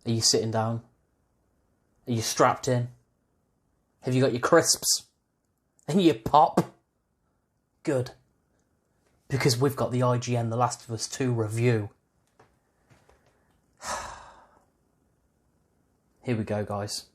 Are you sitting down? Are you strapped in? Have you got your crisps? And your pop? Good. Because we've got the IGN The Last of Us 2 review. Here we go, guys.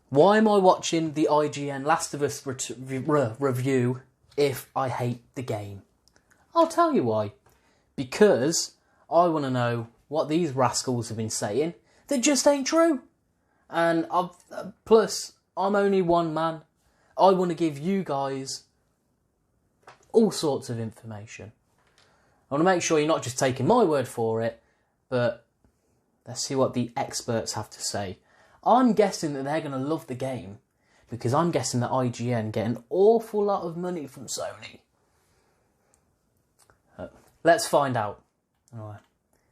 Why am I watching the IGN Last of Us review if I hate the game? I'll tell you why. Because I want to know what these rascals have been saying that just ain't true. And plus, I'm only one man. I want to give you guys all sorts of information. I want to make sure you're not just taking my word for it, but let's see what the experts have to say. I'm guessing that they're going to love the game, because I'm guessing that IGN get an awful lot of money from Sony. Let's find out. All right.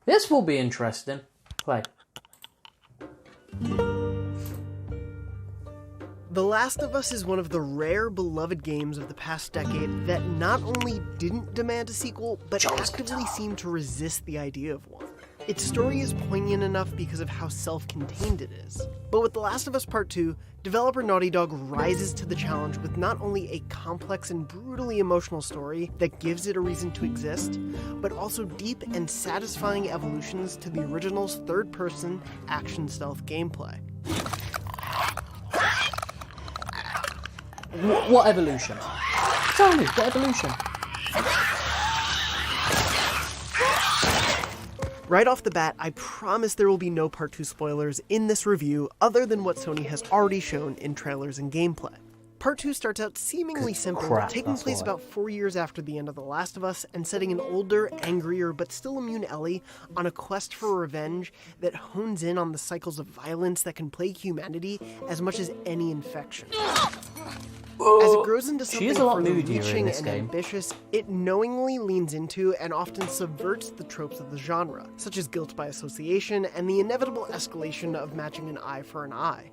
This will be interesting. Play. The Last of Us is one of the rare beloved games of the past decade that not only didn't demand a sequel, but actively seemed to resist the idea of one. Its story is poignant enough because of how self-contained it is. But with The Last of Us Part 2, developer Naughty Dog rises to the challenge with not only a complex and brutally emotional story that gives it a reason to exist, but also deep and satisfying evolutions to the original's third-person action stealth gameplay. What evolution? Tell me, what evolution? Right off the bat, I promise there will be no Part 2 spoilers in this review other than what Sony has already shown in trailers and gameplay. Part 2 starts out seemingly simple, taking place about 4 years after the end of The Last of Us and setting an older, angrier, but still immune Ellie on a quest for revenge that hones in on the cycles of violence that can plague humanity as much as any infection. As it grows into something further reaching and ambitious, it knowingly leans into and often subverts the tropes of the genre, such as guilt by association and the inevitable escalation of matching an eye for an eye.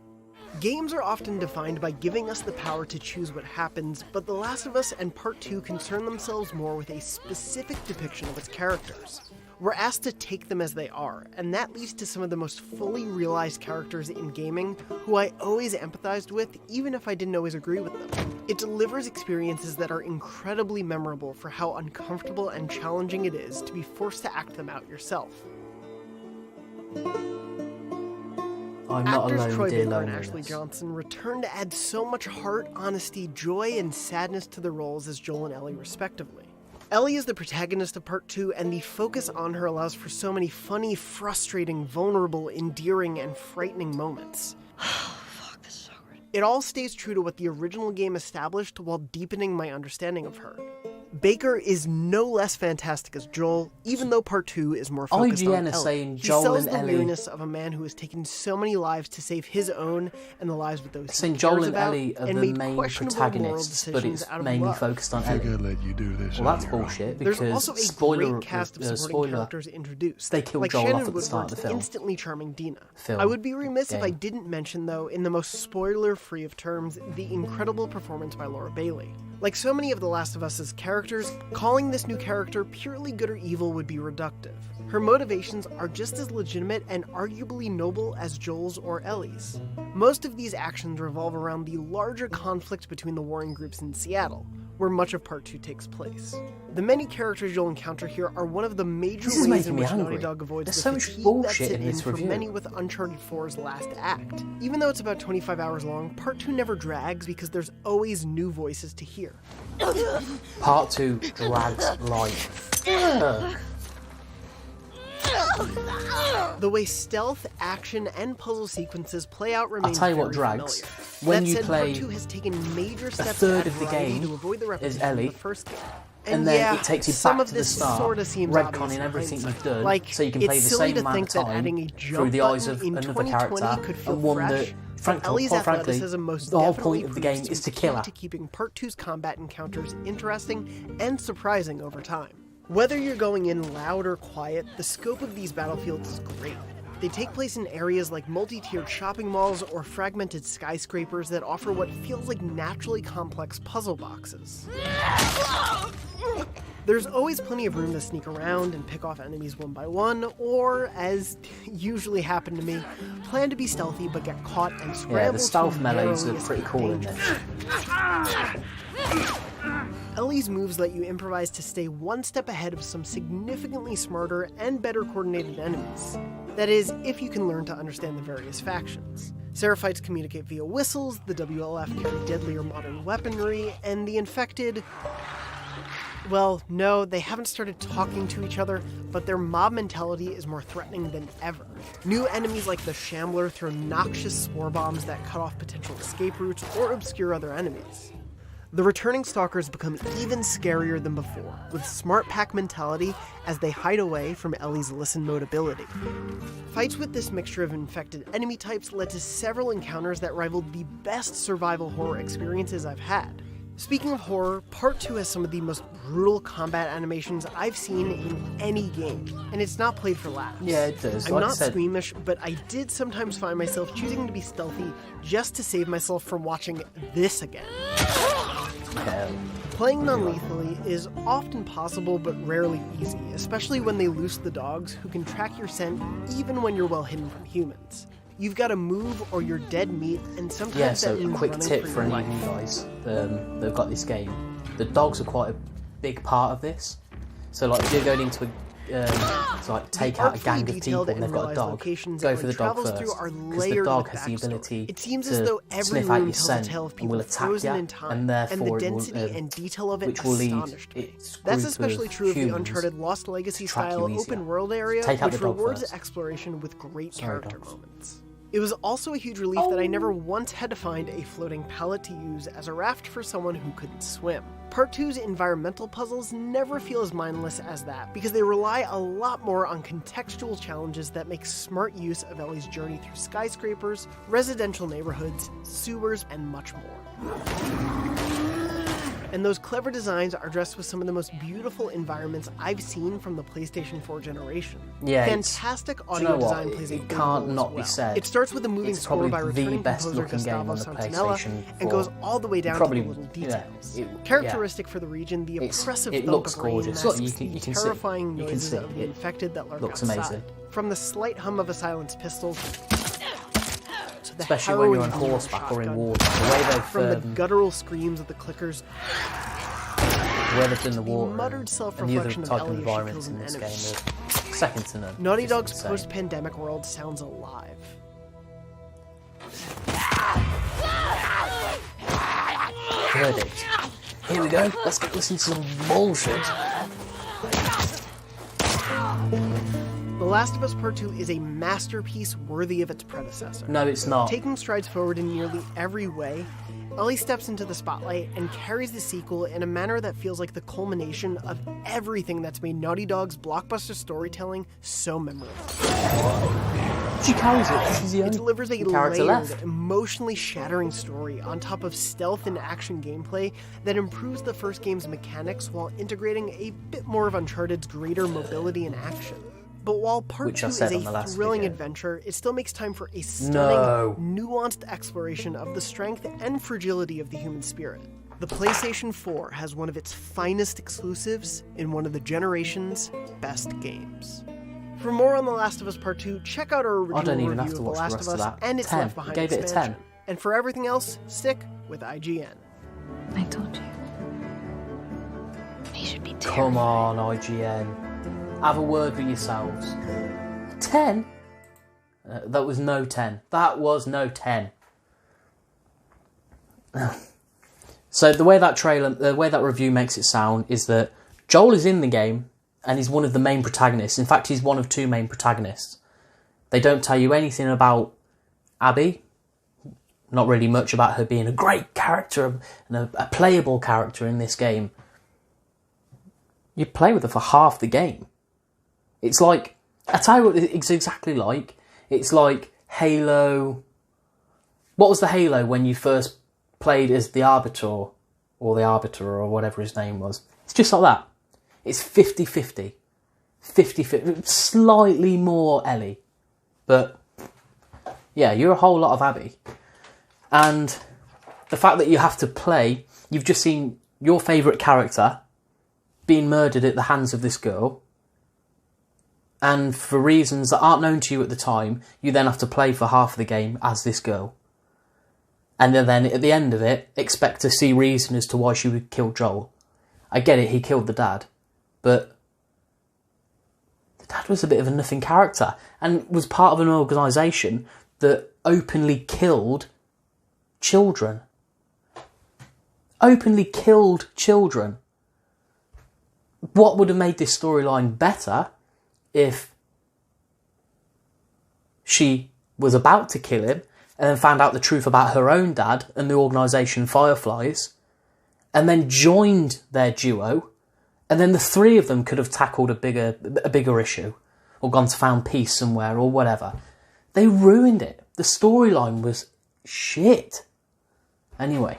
Games are often defined by giving us the power to choose what happens, but The Last of Us and Part 2 concern themselves more with a specific depiction of its characters. We're asked to take them as they are, and that leads to some of the most fully realized characters in gaming who I always empathized with, even if I didn't always agree with them. It delivers experiences that are incredibly memorable for how uncomfortable and challenging it is to be forced to act them out yourself. I'm not Actors alone, Troy dear Baker and loneliness. Ashley Johnson return to add so much heart, honesty, joy, and sadness to the roles as Joel and Ellie respectively. Ellie is the protagonist of Part 2, and the focus on her allows for so many funny, frustrating, vulnerable, endearing, and frightening moments. Fuck, this is awkward. It all stays true to what the original game established while deepening my understanding of her. Baker is no less fantastic as Joel, even though Part 2 is more focused on IGN is Ellie. saying He Joel sells and the Ellie. weirdness of a man who has taken so many lives to save his own and the lives of those he Saying cares Joel and about, Ellie are and the made main questionable moral protagonists, but decisions it's out of mainly love. focused on I think Ellie. I'd let you do this Well, on that's your own. bullshit, There's because also a spoiler, great cast of supporting spoiler, characters introduced, they killed like Joel Shannon off at the start of Woodward's the film. instantly charming Dina. Film, I would be remiss if I game. didn't mention, though, in the most spoiler-free of terms, the incredible performance by Laura Bailey. Like so many of The Last of Us's characters, calling this new character purely good or evil would be reductive. Her motivations are just as legitimate and arguably noble as Joel's or Ellie's. Most of these actions revolve around the larger conflict between the warring groups in Seattle, where much of Part 2 takes place. The many characters you'll encounter here are one of the major This is ways in making me which Naughty angry. Dog avoids There's the so much fatigue that bullshit set in in this for review. many with Uncharted 4's last act. Even though it's about 25 hours long, Part 2 never drags because there's always new voices to hear. Part 2 drags like fuck. The way stealth, action, and puzzle sequences play out remains tell you what very drags. familiar. When That you said, play Part 2 has taken major steps third to add of the variety game to avoid the is repetition Ellie, of the first game. and then yeah, it takes you some back of to the this start, sorta seems obvious retconning in everything hindsight. you've done, Like, so you can it's play the silly same to amount think of that time adding a jump through the eyes button of in another 2020 character, could feel and one fresh, that, but Ellie's quite frankly, athleticism most the whole definitely point of the game proves is to key kill her. to keeping Part 2's combat encounters interesting and surprising over time. Whether you're going in loud or quiet, the scope of these battlefields is great. They take place in areas like multi-tiered shopping malls or fragmented skyscrapers that offer what feels like naturally complex puzzle boxes. There's always plenty of room to sneak around and pick off enemies one by one, or, as usually happened to me, plan to be stealthy but get caught and scramble. Yeah, the stealth to melees are narrowly pretty escape cool in danger. this. Ellie's moves let you improvise to stay one step ahead of some significantly smarter and better coordinated enemies. That is, if you can learn to understand the various factions. Seraphites communicate via whistles, the WLF carry deadlier modern weaponry, and the infected... Well, no, they haven't started talking to each other, but their mob mentality is more threatening than ever. New enemies like the Shambler throw noxious spore bombs that cut off potential escape routes or obscure other enemies. The returning stalkers become even scarier than before, with smart pack mentality as they hide away from Ellie's listen mode ability. Fights with this mixture of infected enemy types led to several encounters that rivaled the best survival horror experiences I've had. Speaking of horror, Part 2 has some of the most brutal combat animations I've seen in any game, and it's not played for laughs. Yeah, it does. I'm Like I not said, squeamish, but I did sometimes find myself choosing to be stealthy just to save myself from watching this again. Playing non-lethally is often possible but rarely easy, especially when they loose the dogs who can track your scent even when you're well hidden from humans. You've got to move or you're dead meat, and sometimes Yeah, so that a means quick running tip for for your any of you life. guys that have got this game. The dogs are quite a big part of this. So like if you're going into to like take out a gang of people and they've got a dog, go for the dog first, because the dog has the ability it seems to as though every sniff out room your tells a scent tale of and people will attack frozen you, in time, and therefore the it will, density and detail of it which will lead astonished me. its That's group especially true of the humans Uncharted Lost Legacy track you style easier. open world area, Take out which the dog rewards first. exploration with great Sorry, character dogs. moments. It was also a huge relief that I never once had to find a floating pallet to use as a raft for someone who couldn't swim. Part 2's environmental puzzles never feel as mindless as that, because they rely a lot more on contextual challenges that make smart use of Ellie's journey through skyscrapers, residential neighborhoods, sewers, and much more. And those clever designs are dressed with some of the most beautiful environments I've seen from the PlayStation 4 generation. Yeah, Fantastic do you audio know what? design plays a It big can't role not as be well. said. It starts with a moving It's score by probably the returning best composer looking game Gustavo on the Santanella, PlayStation 4. and goes all the way down Probably, to the little details. yeah, Characteristic for the region, the It's- oppressive it thump looks of rain gorgeous. masks Look, you can the see- terrifying you can noises see of the it infected that lurk looks outside. amazing. From the slight hum of a silenced pistol to the especially when you're on harrowing horseback or in shotgun. water. The way they've From the guttural screams of the clickers, the way they've done the water muttered and the other self-reflection of type of Ellie as she environments kills in an this enemy. game are second to none. Naughty Just Dog's insane. post-pandemic world sounds alive. Verdict. Here we go. Let's get listen to some bullshit. The Last of Us Part 2 is a masterpiece worthy of its predecessor. No, it's not. Taking strides forward in nearly every way, Ellie steps into the spotlight and carries the sequel in a manner that feels like the culmination of everything that's made Naughty Dog's blockbuster storytelling so memorable. She carries it. She's the It only delivers a character layered, left. emotionally shattering story on top of stealth and action gameplay that improves the first game's mechanics while integrating a bit more of Uncharted's greater mobility and action. But while Part Which 2 I is said a on the last thrilling video. adventure, it still makes time for a stunning, No. nuanced exploration of the strength and fragility of the human spirit. The PlayStation 4 has one of its finest exclusives in one of the generation's best games. For more on The Last of Us Part 2, check out our original I don't even review have to of The watch the Last rest of of Us that. and its 10. Left Behind Gave it a expansion. 10. And for everything else, stick with IGN. I told you. He should be terrified. Come on, IGN. Have a word with yourselves. 10? That was no 10. That was no 10. So the way that review makes it sound is that Joel is in the game and he's one of the main protagonists. In fact, he's one of two main protagonists. They don't tell you anything about Abby. Not really much about her being a great character and a playable character in this game. You play with her for half the game. It's like, I tell you what it's exactly like. It's like Halo. What was the Halo when you first played as the Arbiter, or the Arbiter, or whatever his name was? It's just like that. It's 50-50. 50-50. Slightly more Ellie. But, yeah, you're a whole lot of Abby. And the fact that you have to play, you've just seen your favourite character being murdered at the hands of this girl, and for reasons that aren't known to you at the time, you then have to play for half of the game as this girl. And then at the end of it, expect to see reason as to why she would kill Joel. I get it, he killed the dad, but the dad was a bit of a nothing character and was part of an organisation that openly killed children. Openly killed children. What would have made this storyline better if she was about to kill him and then found out the truth about her own dad and the organisation Fireflies, and then joined their duo, and then the three of them could have tackled a bigger issue, or gone to found peace somewhere, or whatever. They ruined it. The storyline was shit. Anyway,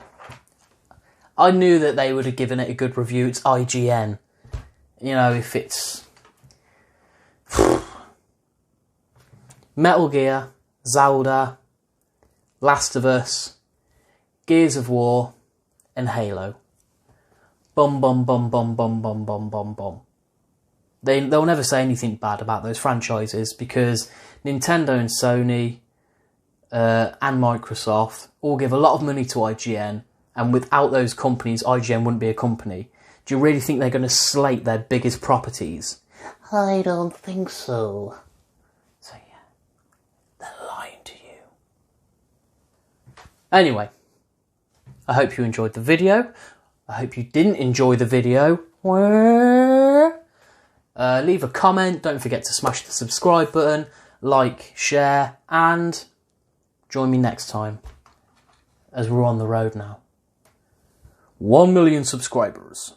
I knew that they would have given it a good review. It's IGN. You know, if it's Metal Gear, Zelda, Last of Us, Gears of War, and Halo. Bum bum bum bum bum bum bum bum bum. They'll never say anything bad about those franchises because Nintendo and Sony and Microsoft all give a lot of money to IGN, and without those companies, IGN wouldn't be a company. Do you really think they're going to slate their biggest properties? I don't think so. So yeah, they're lying to you. Anyway, I hope you enjoyed the video. I hope you didn't enjoy the video. Leave a comment. Don't forget to smash the subscribe button, like, share, and join me next time as we're on the road now. 1 million subscribers.